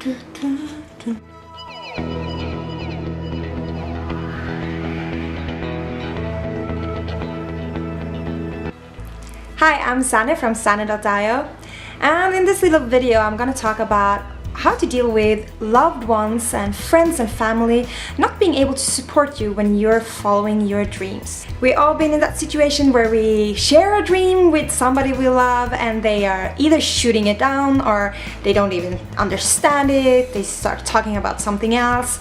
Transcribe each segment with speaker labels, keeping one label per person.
Speaker 1: Hi, I'm Sanne from Sanne.io, and in this little video I'm gonna talk about how to deal with loved ones and friends and family not being able to support you when you're following your dreams. We've all been in that situation where we share a dream with somebody we love and they are either shooting it down or they don't even understand it, they start talking about something else.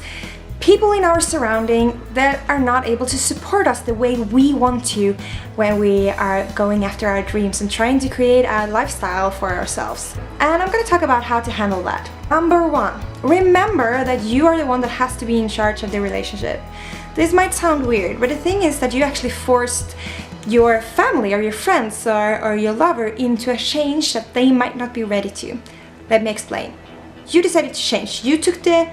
Speaker 1: People in our surrounding that are not able to support us the way we want to when we are going after our dreams and trying to create a lifestyle for ourselves. And I'm going to talk about how to handle that. Number one, remember that you are the one that has to be in charge of the relationship. This might sound weird, but the thing is that you actually forced your family or your friends or your lover into a change that they might not be ready to. Let me explain. You decided to change. You took the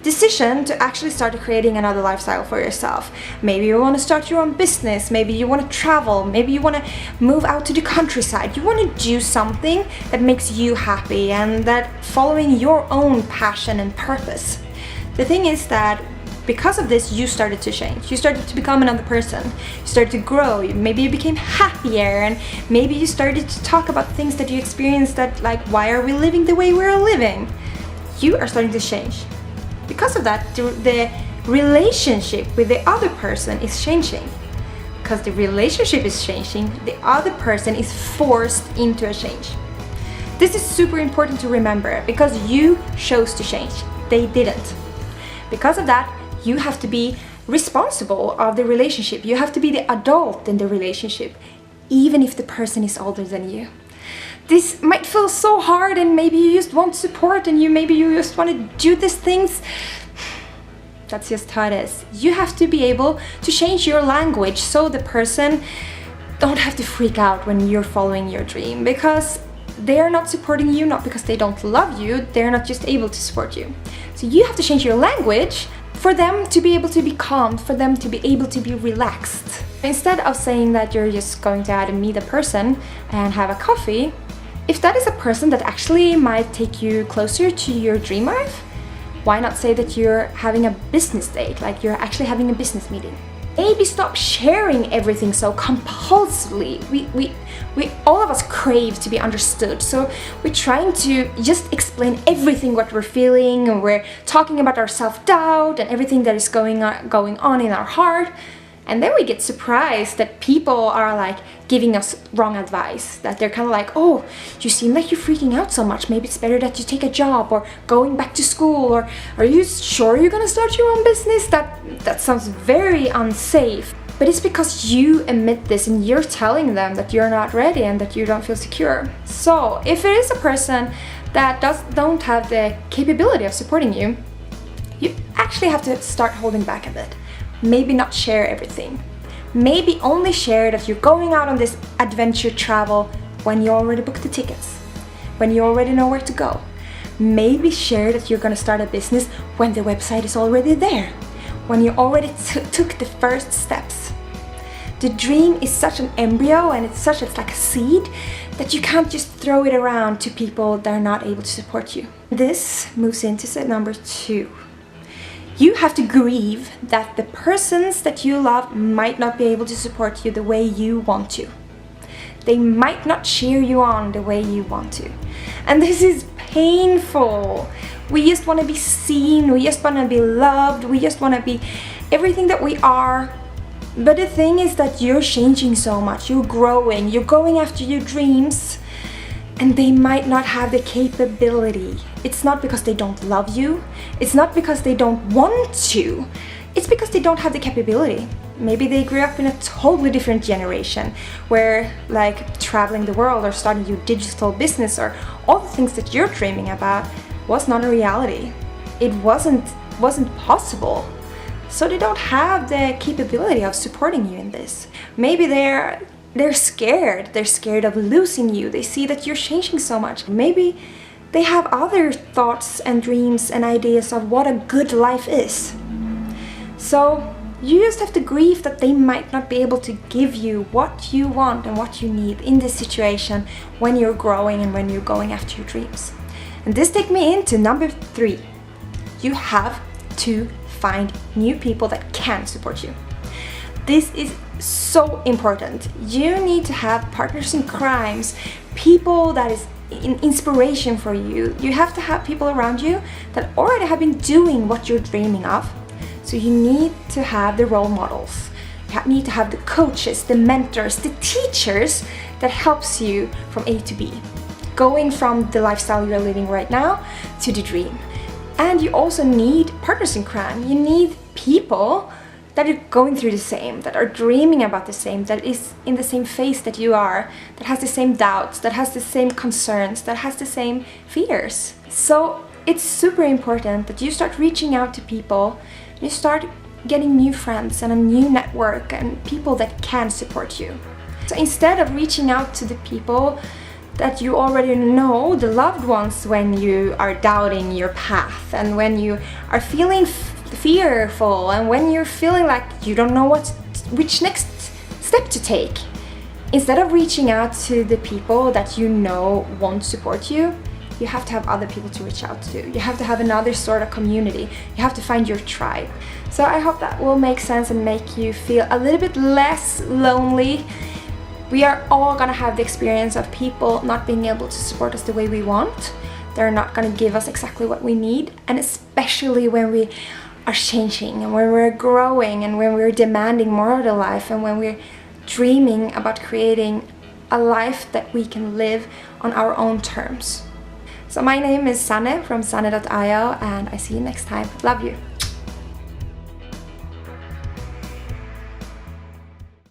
Speaker 1: decision to actually start creating another lifestyle for yourself. Maybe you want to start your own business, maybe you want to travel, maybe you want to move out to the countryside. You want to do something that makes you happy and that following your own passion and purpose. The thing is that because of this, you started to change. You started to become another person. You started to grow. Maybe you became happier, and maybe you started to talk about things that you experienced that, like, why are we living the way we're living? You are starting to change. Because of that, the relationship with the other person is changing. Because the relationship is changing, the other person is forced into a change. This is super important to remember because you chose to change. They didn't. Because of that, you have to be responsible of the relationship. You have to be the adult in the relationship, even if the person is older than you. This might feel so hard, and maybe you just want support and maybe you just want to do these things. That's just how it is. You have to be able to change your language so the person don't have to freak out when you're following your dream, because they are not supporting you, not because they don't love you, they're not just able to support you. So you have to change your language for them to be able to be calm, for them to be able to be relaxed. Instead of saying that you're just going to meet a person and have a coffee, if that is a person that actually might take you closer to your dream life, why not say that you're having a business date, like you're actually having a business meeting? Maybe stop sharing everything so compulsively. We all of us crave to be understood, so we're trying to just explain everything what we're feeling, and we're talking about our self-doubt and everything that is going on in our heart. And then we get surprised that people are like giving us wrong advice, that they're kind of like, oh, you seem like you're freaking out so much, maybe it's better that you take a job or going back to school, or are you sure you're gonna start your own business? That sounds very unsafe. But it's because you admit this and you're telling them that you're not ready and that you don't feel secure. So if it is a person that don't have the capability of supporting you, you actually have to start holding back a bit. Maybe not share everything. Maybe only share that you're going out on this adventure travel when you already booked the tickets, when you already know where to go. Maybe share that you're gonna start a business when the website is already there, when you already took the first steps. The dream is such an embryo and it's like a seed that you can't just throw it around to people that are not able to support you. This moves into step number 2. You have to grieve that the persons that you love might not be able to support you the way you want to. They might not cheer you on the way you want to. And this is painful. We just want to be seen, we just want to be loved, we just want to be everything that we are. But the thing is that you're changing so much, you're growing, you're going after your dreams, and they might not have the capability. It's not because they don't love you, it's not because they don't want to, it's because they don't have the capability. Maybe they grew up in a totally different generation where, like, traveling the world or starting your digital business or all the things that you're dreaming about was not a reality. It wasn't possible. So they don't have the capability of supporting you in this. Maybe they're scared. They're scared of losing you. They see that you're changing so much. Maybe they have other thoughts and dreams and ideas of what a good life is. So you just have to grieve that they might not be able to give you what you want and what you need in this situation when you're growing and when you're going after your dreams. And this takes me into number 3. You have to find new people that can support you. This is so important. You need to have partners in crimes, people that is an inspiration for you. You have to have people around you that already have been doing what you're dreaming of. So you need to have the role models. You need to have the coaches, the mentors, the teachers that helps you from A to B. Going from the lifestyle you're living right now to the dream. And you also need partners in crime. You need people that are going through the same, that are dreaming about the same, that is in the same phase that you are, that has the same doubts, that has the same concerns, that has the same fears. So it's super important that you start reaching out to people, you start getting new friends and a new network and people that can support you. So instead of reaching out to the people that you already know, the loved ones, when you are doubting your path and when you are feeling fearful and when you're feeling like you don't know which next step to take, instead of reaching out to the people that you know won't support you, you have to have other people to reach out to. You have to have another sort of community. You have to find your tribe. So I hope that will make sense and make you feel a little bit less lonely. We are all gonna have the experience of people not being able to support us the way we want. They're not gonna give us exactly what we need, and especially when we are changing and when we're growing and when we're demanding more of the life and when we're dreaming about creating a life that we can live on our own terms. So my name is Sanne from Sanne.io, and I see you next time. Love you.